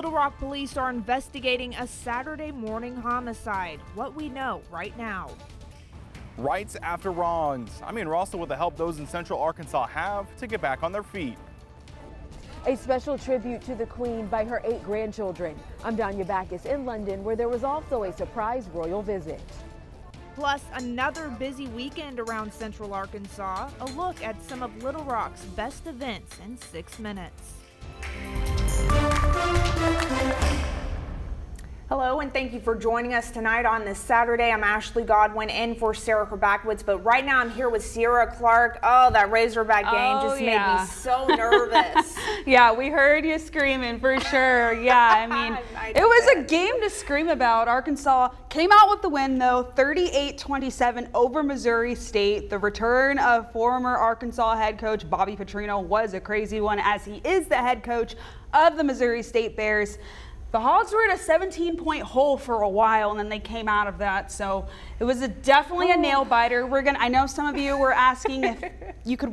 Little Rock police are investigating a Saturday morning homicide. What we know right now. Rights after wrongs. I'm Ian Russell with the help those in Central Arkansas have to get back on their feet. A special tribute to the Queen by her 8 grandchildren. I'm Danya Backus in London, where there was also a surprise royal visit. Plus, another busy weekend around Central Arkansas. A look at some of Little Rock's best events in 6 minutes. Hello, and thank you for joining us tonight on this Saturday. I'm Ashley Godwin in for Sarah Krabakowitz, but right now I'm here with Sierra Clark. Oh, that Razorback game just made me so nervous. Yeah, we heard you screaming for sure. Yeah, I mean, it was a game to scream about. Arkansas came out with the win, though, 38-27 over Missouri State. The return of former Arkansas head coach Bobby Petrino was a crazy one, as he is the head coach of the Missouri State Bears. The Hogs were in a 17-point hole for a while, and then they came out of that. So it was definitely a nail biter. I know some of you were asking if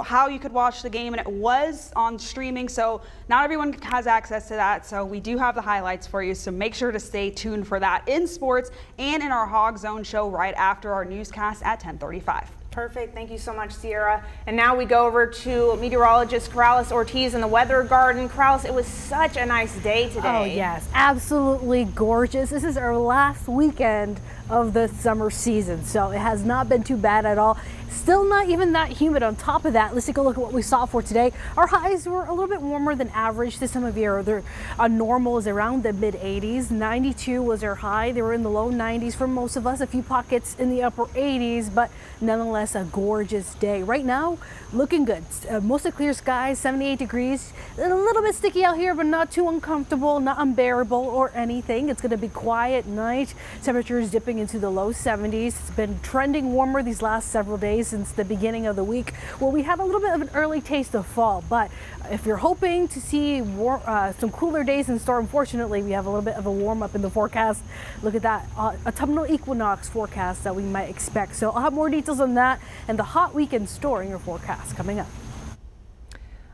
how you could watch the game, and it was on streaming. So not everyone has access to that. So we do have the highlights for you. So make sure to stay tuned for that in sports and in our Hog Zone show right after our newscast at 10:35. Perfect. Thank you so much, Sierra. And now we go over to meteorologist Corrales Ortiz in the Weather Garden. Corrales, it was such a nice day today. Oh, yes. Absolutely gorgeous. This is our last weekend of the summer season, so it has not been too bad at all. Still not even that humid on top of that. Let's take a look at what we saw for today. Our highs were a little bit warmer than average this time of year. They're normal is around the mid 80s. 92 was our high. They were in the low 90s for most of us. A few pockets in the upper 80s, but nonetheless a gorgeous day. Right now, looking good. Mostly clear skies, 78 degrees. A little bit sticky out here, but not too uncomfortable, not unbearable or anything. It's going to be quiet night. Temperatures dipping into the low 70s. It's been trending warmer these last several days since the beginning of the week. Well, we had a little bit of an early taste of fall, but if you're hoping to see some cooler days in store, unfortunately, we have a little bit of a warm up in the forecast. Look at that autumnal equinox forecast that we might expect. So I'll have more details on that and the hot week in store in your forecast coming up.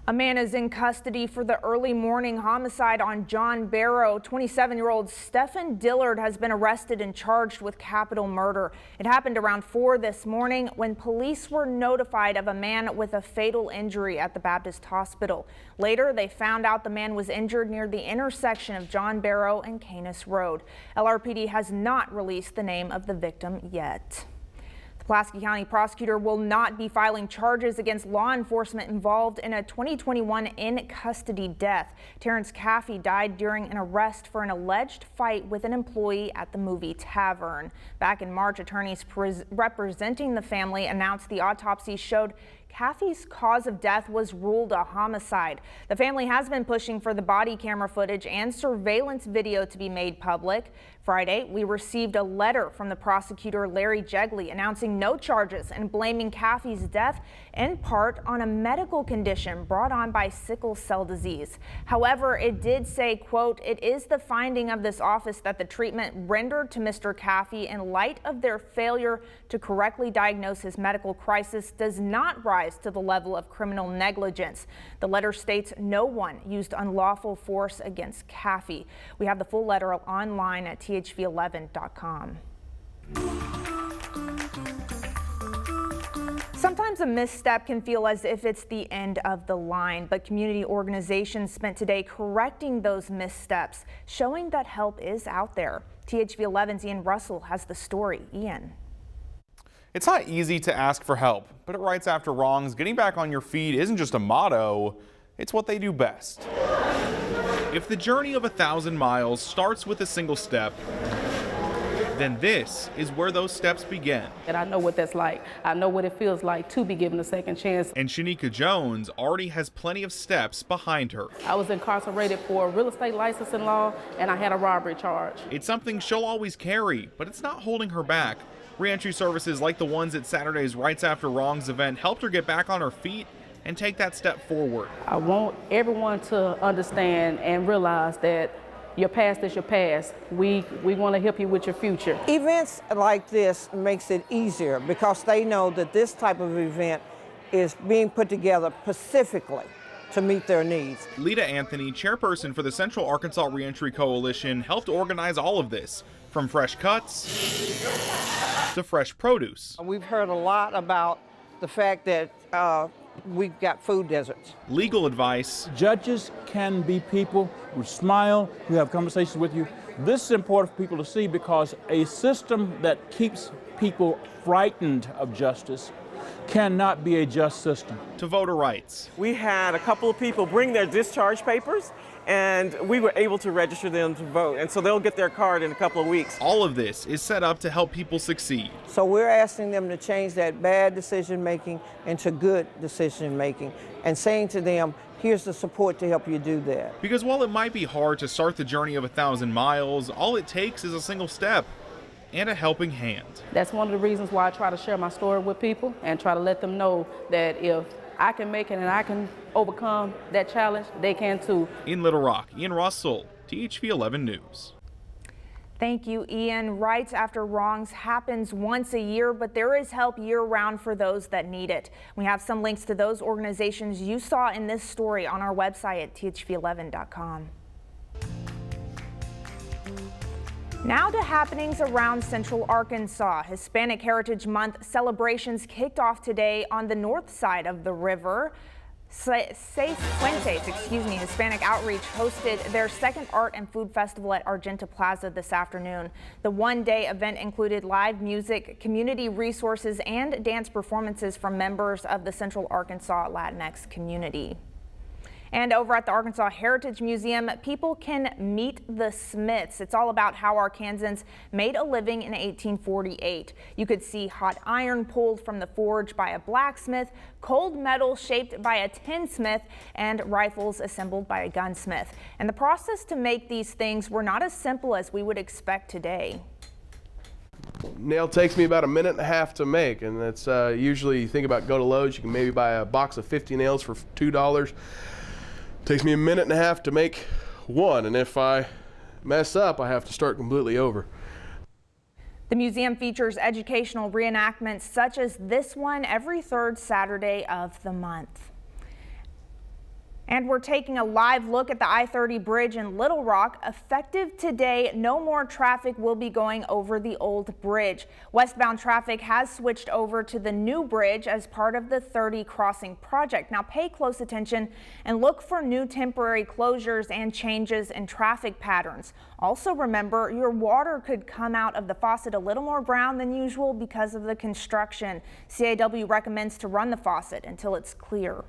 A man is in custody for the early morning homicide on John Barrow. 27-year-old Stephen Dillard has been arrested and charged with capital murder. It happened around 4 this morning when police were notified of a man with a fatal injury at the Baptist Hospital. Later, they found out the man was injured near the intersection of John Barrow and Canis Road. LRPD has not released the name of the victim yet. Pulaski County prosecutor will not be filing charges against law enforcement involved in a 2021 in-custody death. Terence Caffey died during an arrest for an alleged fight with an employee at the movie tavern. Back in March, attorneys representing the family announced the autopsy showed Caffey's cause of death was ruled a homicide. The family has been pushing for the body camera footage and surveillance video to be made public. Friday, we received a letter from the prosecutor Larry Jegley announcing no charges and blaming Caffey's death in part on a medical condition brought on by sickle cell disease. However, it did say, quote, "It is the finding of this office that the treatment rendered to Mr. Caffey in light of their failure to correctly diagnose his medical crisis does not rise to the level of criminal negligence." The letter states no one used unlawful force against Caffey. We have the full letter online at thv11.com. Sometimes a misstep can feel as if it's the end of the line, but community organizations spent today correcting those missteps, showing that help is out there. THV 11's Ian Russell has the story. Ian. It's not easy to ask for help, but at Rights After Wrongs, getting back on your feet isn't just a motto, it's what they do best. If the journey of 1,000 miles starts with a single step, then this is where those steps begin. And I know what that's like. I know what it feels like to be given a second chance. And Shanika Jones already has plenty of steps behind her. I was incarcerated for real estate licensing law, and I had a robbery charge. It's something she'll always carry, but it's not holding her back. Reentry services like the ones at Saturday's Rights After Wrongs event helped her get back on her feet and take that step forward. I want everyone to understand and realize that your past is your past. We want to help you with your future. Events like this makes it easier because they know that this type of event is being put together specifically to meet their needs. Lita Anthony, chairperson for the Central Arkansas Reentry Coalition, helped organize all of this, from fresh cuts to fresh produce. We've heard a lot about the fact that we've got food deserts. Legal advice. Judges can be people who smile, who have conversations with you. This is important for people to see because a system that keeps people frightened of justice cannot be a just system. To voter rights. We had a couple of people bring their discharge papers, and we were able to register them to vote. And so they'll get their card in a couple of weeks. All of this is set up to help people succeed. So we're asking them to change that bad decision making into good decision making and saying to them, here's the support to help you do that. Because while it might be hard to start the journey of 1,000 miles, all it takes is a single step and a helping hand. That's one of the reasons why I try to share my story with people and try to let them know that if I can make it and I can overcome that challenge, they can too. In Little Rock, Ian Russell, THV 11 News. Thank you, Ian. Rights after wrongs happens once a year, but there is help year-round for those that need it. We have some links to those organizations you saw in this story on our website at thv11.com. Now to happenings around Central Arkansas. Hispanic Heritage Month celebrations kicked off today on the north side of the river. Seis Fuentes, Hispanic Outreach hosted their second art and food festival at Argenta Plaza this afternoon. The one-day event included live music, community resources, and dance performances from members of the Central Arkansas Latinx community. And over at the Arkansas Heritage Museum, people can meet the Smiths. It's all about how Arkansans made a living in 1848. You could see hot iron pulled from the forge by a blacksmith, cold metal shaped by a tinsmith, and rifles assembled by a gunsmith. And the process to make these things were not as simple as we would expect today. Nail takes me about a minute and a half to make, and that's usually, you think about go to Lowe's, you can maybe buy a box of 50 nails for $2. Takes me a minute and a half to make one, and if I mess up, I have to start completely over. The museum features educational reenactments such as this one every third Saturday of the month. And we're taking a live look at the I-30 bridge in Little Rock. Effective today, no more traffic will be going over the old bridge. Westbound traffic has switched over to the new bridge as part of the 30 crossing project. Now pay close attention and look for new temporary closures and changes in traffic patterns. Also remember, your water could come out of the faucet a little more brown than usual because of the construction. CAW recommends to run the faucet until it's clear.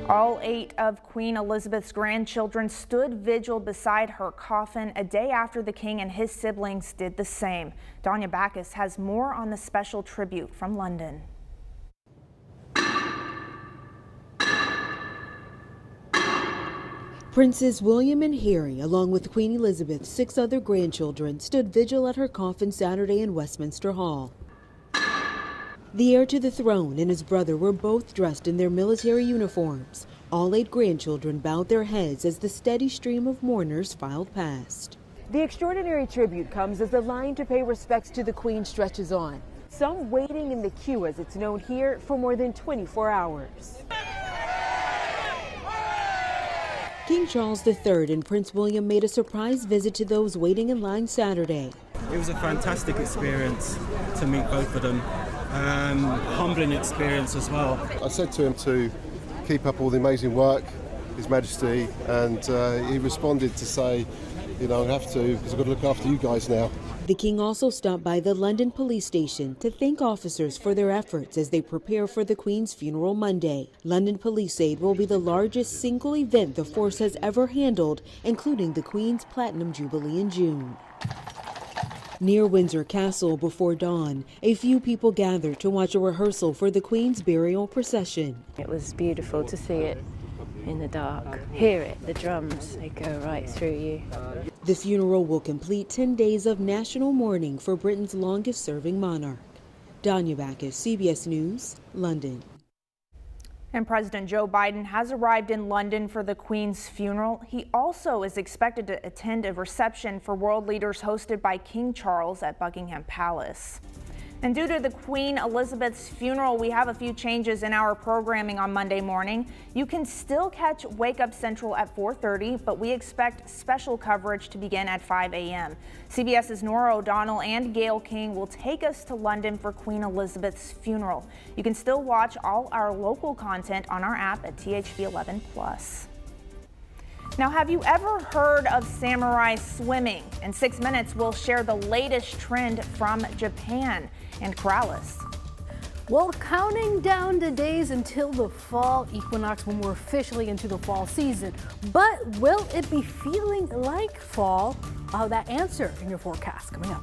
All 8 of Queen Elizabeth's grandchildren stood vigil beside her coffin a day after the king and his siblings did the same. Danya Backus has more on the special tribute from London. Princes William and Harry, along with Queen Elizabeth's 6 other grandchildren, stood vigil at her coffin Saturday in Westminster Hall. The heir to the throne and his brother were both dressed in their military uniforms. All 8 grandchildren bowed their heads as the steady stream of mourners filed past. The extraordinary tribute comes as the line to pay respects to the Queen stretches on. Some waiting in the queue, as it's known here, for more than 24 hours. King Charles III and Prince William made a surprise visit to those waiting in line Saturday. It was a fantastic experience to meet both of them. Humbling experience as well. I said to him to keep up all the amazing work, His Majesty, and he responded to say, you know, I have to because I've got to look after you guys now. The King also stopped by the London police station to thank officers for their efforts as they prepare for the Queen's funeral Monday. London Police Aid will be the largest single event the force has ever handled, including the Queen's Platinum Jubilee in June. Near Windsor Castle before dawn, a few people gathered to watch a rehearsal for the Queen's burial procession. It was beautiful to see it in the dark. Hear it, the drums, they go right through you. The funeral will complete 10 days of national mourning for Britain's longest-serving monarch. Danya Backus, CBS News, London. And President Joe Biden has arrived in London for the Queen's funeral. He also is expected to attend a reception for world leaders hosted by King Charles at Buckingham Palace. And due to the Queen Elizabeth's funeral, we have a few changes in our programming on Monday morning. You can still catch Wake Up Central at 4:30, but we expect special coverage to begin at 5 a.m. CBS's Nora O'Donnell and Gail King will take us to London for Queen Elizabeth's funeral. You can still watch all our local content on our app at THV11+. Now, have you ever heard of samurai swimming? In 6 minutes, we'll share the latest trend from Japan and Corrales. Well, counting down the days until the fall equinox when we're officially into the fall season. But will it be feeling like fall? I'll have that answer in your forecast coming up.